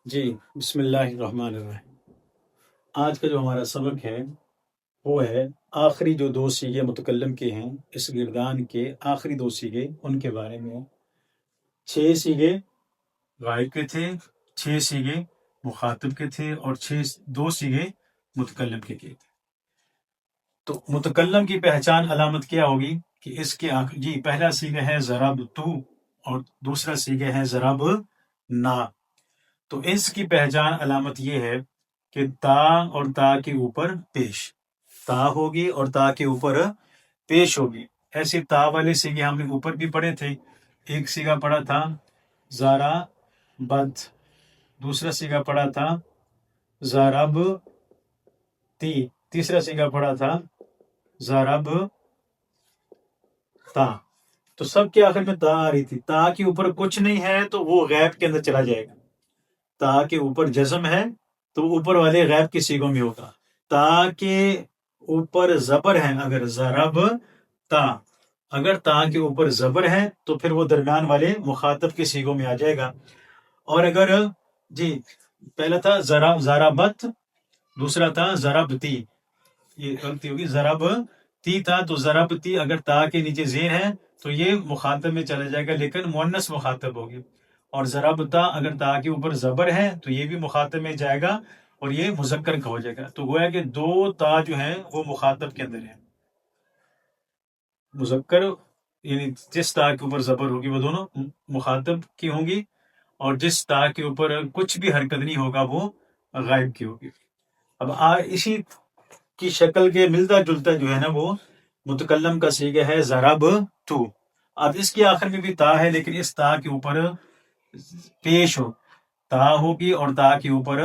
جی، بسم اللہ الرحمن الرحیم۔ آج کا جو ہمارا سبق ہے وہ ہے آخری جو دو سیغے متکلم کے ہیں اس گردان کے آخری دو سیغے ان کے بارے میں۔ 6 سیغے غائب کے تھے، 6 سیغے مخاطب کے تھے اور 2 سیغے متکلم کے تھے۔ تو متکلم کی پہچان علامت کیا ہوگی کہ اس کے جی پہلا سیغہ ہے ضرب تو اور دوسرا سیغہ ہے ضرب نا۔ تو اس کی پہچان علامت یہ ہے کہ تا اور تا کے اوپر پیش، تا ہوگی اور تا کے اوپر پیش ہوگی۔ ایسے تا والے سیغے ہم نے اوپر بھی پڑھے تھے۔ ایک سیغہ پڑھا تھا زارا بد، دوسرا سیغہ پڑھا تھا زارب تی، تیسرا سیغہ پڑھا تھا زارب تا۔ تو سب کے آخر میں تا آ رہی تھی۔ تا کے اوپر کچھ نہیں ہے تو وہ غیب کے اندر چلا جائے گا۔ تا کے اوپر جزم ہے تو اوپر والے غیب کے سیغوں میں ہوگا۔ تا کے اوپر زبر ہے، اگر ضرب تا، اگر تا کے اوپر زبر ہے تو پھر وہ درمیان والے مخاطب کے سیغوں میں آ جائے گا۔ اور اگر جی پہلا تھا ضربت، دوسرا تھا ضربتی، یہ غلطی ہوگی، ضرب تی تھا تو ضربتی اگر تا کے نیچے زیر ہے تو یہ مخاطب میں چلا جائے گا لیکن مؤنث مخاطب ہوگی۔ اور ضربتا اگر تا کے اوپر زبر ہے تو یہ بھی مخاطب میں جائے گا اور یہ مذکر کا ہو جائے گا۔ تو گویا کہ دو تا جو ہیں وہ مخاطب کے اندر ہیں۔ مذکر یعنی جس تا کے اوپر زبر ہوگی وہ دونوں مخاطب کی ہوں گی، اور جس تا کے اوپر کچھ بھی حرکت نہیں ہوگا وہ غائب کی ہوگی۔ اب اسی کی شکل کے ملتا جلتا جو ہے نا وہ متکلم کا سیغہ ہے ضرب تو۔ اب اس کے آخر میں بھی تا ہے لیکن اس تا کے اوپر پیش ہو، تا ہوگی اور تا کے اوپر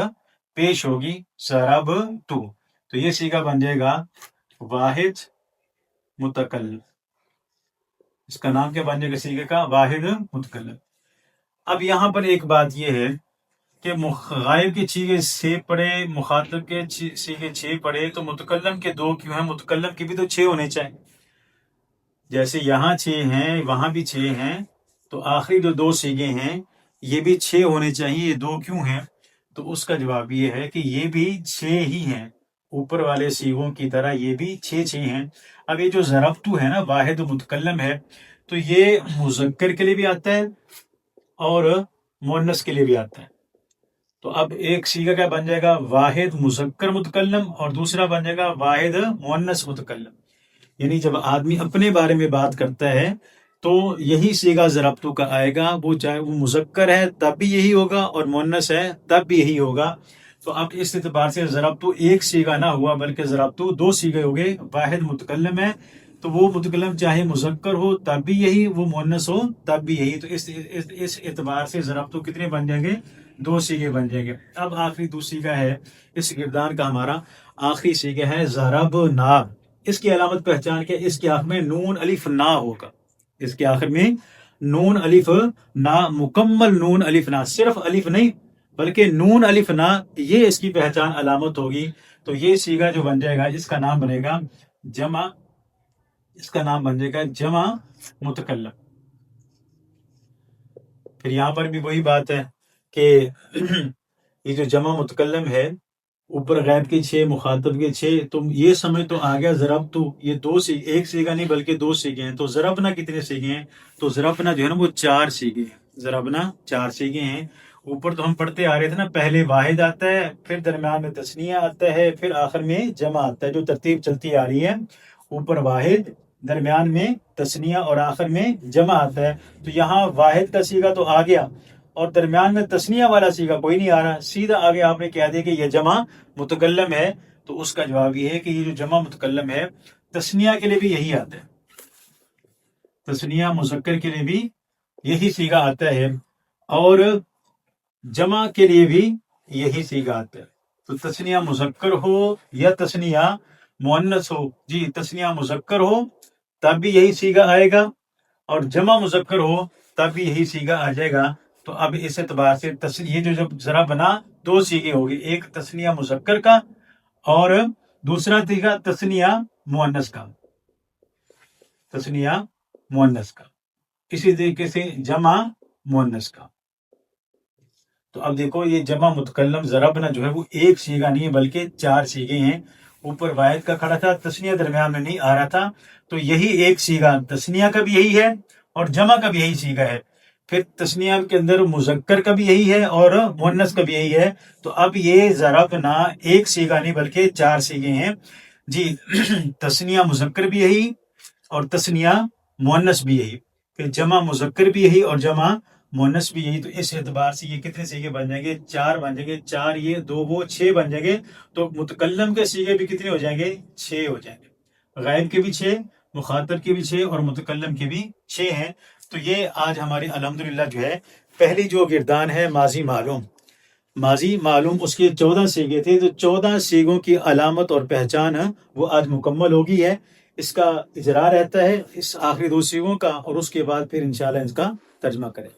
پیش ہوگی ضرب تو یہ سیغہ بن جائے گا واحد متکلم۔ اس کا نام کیا بن جائے گا سیغے کا؟ واحد متکلم۔ اب یہاں پر ایک بات یہ ہے کہ غائب کے سیغے 6 پڑے، مخاطب کے سیغے 6 پڑے، تو متکلم کے 2 کیوں ہیں؟ متکلم کے بھی تو 6 ہونے چاہیے۔ جیسے یہاں 6 ہیں وہاں بھی 6 ہیں، تو آخری جو 2 سیغے ہیں یہ بھی 6 ہونے چاہیے، یہ 2 کیوں ہیں؟ تو اس کا جواب یہ ہے کہ یہ بھی 6 ہی ہیں، اوپر والے سیغوں کی طرح یہ بھی 6 ہیں۔ اب یہ جو ضربتو ہے نا واحد متکلم ہے، تو یہ مذکر کے لیے بھی آتا ہے اور مؤنث کے لیے بھی آتا ہے۔ تو اب ایک سیغہ کیا بن جائے گا؟ واحد مذکر متکلم، اور دوسرا بن جائے گا واحد مؤنث متکلم۔ یعنی جب آدمی اپنے بارے میں بات کرتا ہے تو یہی سیغہ ضربتو کا آئے گا، وہ چاہے وہ مذکر ہے تب بھی یہی ہوگا اور مؤنث ہے تب بھی یہی ہوگا۔ تو اب اس اعتبار سے ضربتو ایک سیغہ نہ ہوا بلکہ ضربتو 2 سیغے ہو گئے۔ واحد متکلم ہے تو وہ متکلم چاہے مذکر ہو تب بھی یہی، وہ مؤنث ہو تب بھی یہی۔ تو اس اعتبار سے ضربتو کتنے بن جائیں گے؟ 2 سیغے بن جائیں گے۔ اب آخری 2 سیغہ ہے اس گردان کا، ہمارا آخری سیغہ ہے ضربنا۔ اس کی علامت پہچان کے اس کے آخر میں نون الف نا ہوگا۔ اس کے آخر میں نون الف نا، مکمل نون الف نا، صرف الف نہیں بلکہ نون الف نا، یہ اس کی پہچان علامت ہوگی۔ تو یہ سیغہ جو بن جائے گا اس کا نام بنے گا جمع، اس کا نام بن جائے گا جمع متکلم۔ پھر یہاں پر بھی وہی بات ہے کہ یہ جو جمع متکلم ہے، اوپر غیب کے 6 مخاطب کے 6، تم یہ سمجھ تو آ گیا ضربتو یہ 2 سیغے، ایک سیغہ نہیں بلکہ 2 سیغے ہیں۔ تو ضربنا کتنے سیغے ہیں؟ تو ضربنا جو ہے نا وہ 4 سیغے ہیں۔ ضربنا 4 سیغے ہیں۔ اوپر تو ہم پڑھتے آ رہے تھے نا، پہلے واحد آتا ہے، پھر درمیان میں تثنیہ آتا ہے، پھر آخر میں جمع آتا ہے، جو ترتیب چلتی آ رہی ہے۔ اوپر واحد، درمیان میں تثنیہ اور آخر میں جمع آتا ہے۔ تو یہاں واحد کا سیغہ تو آ گیا اور درمیان میں تثنیہ والا سیغہ کوئی نہیں آ رہا، سیدھا آگے آپ نے کہہ دیا کہ یہ جمع متکلم ہے۔ تو اس کا جواب یہ ہے کہ یہ جو جمع متکلم ہے تثنیہ کے لیے بھی یہی آتا ہے، تثنیہ مذکر کے لیے بھی یہی سیغہ آتا ہے اور جمع کے لیے بھی یہی سیغہ آتا ہے۔ تو تثنیہ مذکر ہو یا تثنیہ مؤنث ہو، جی تثنیہ مذکر ہو تب بھی یہی سیغہ آئے گا اور جمع مذکر ہو تب بھی یہی سیغہ آ جائے گا۔ تو اب اس اعتبار سے یہ جو جب ذرا بنا 2 سیغے ہوگی، ایک تثنیہ مذکر کا اور دوسرا سیغہ تثنیہ مؤنث کا، تثنیہ مؤنث کا، اسی طریقے سے جمع مؤنث کا۔ تو اب دیکھو یہ جمع متکلم ضربنا جو ہے وہ ایک سیگا نہیں ہے بلکہ 4 سیگے ہیں. اوپر واحد کا کھڑا تھا، تسنیہ درمیان میں نہیں آ رہا تھا، تو یہی ایک سیگا تسنیہ کا بھی یہی ہے اور جمع کا بھی یہی سیگا ہے. پھر تسنیہ کے اندر مذکر کا بھی یہی ہے اور مؤنث کا بھی یہی ہے. تو اب یہ ضربنا ایک سیگا نہیں بلکہ 4 سیگے ہیں جی. تسنیہ مذکر بھی یہی اور تسنیہ مؤنث بھی یہی، پھر جمع مذکر بھی یہی اور جمع مؤنث بھی یہی. تو اس اعتبار سے یہ کتنے سیگے بن جائیں گے؟ 4 بن جائیں گے. 4 یہ 2 وہ 6 بن جائیں گے. تو متکلم کے سیگے بھی کتنے ہو جائیں گے؟ 6 ہو جائیں گے. غائب کے بھی 6، مخاطب کے بھی 6 اور متکلم کے بھی 6 ہیں. تو یہ آج ہماری الحمدللہ جو ہے پہلی جو گردان ہے ماضی معلوم. ماضی معلوم اس کے 14 سیگے تھے، تو 14 سیگوں کی علامت اور پہچان وہ آج مکمل ہو گئی ہے. اس کا اجرا رہتا ہے اس آخری 2 سیگوں کا، اور اس کے بعد پھر انشاءاللہ اس کا ترجمہ کریں.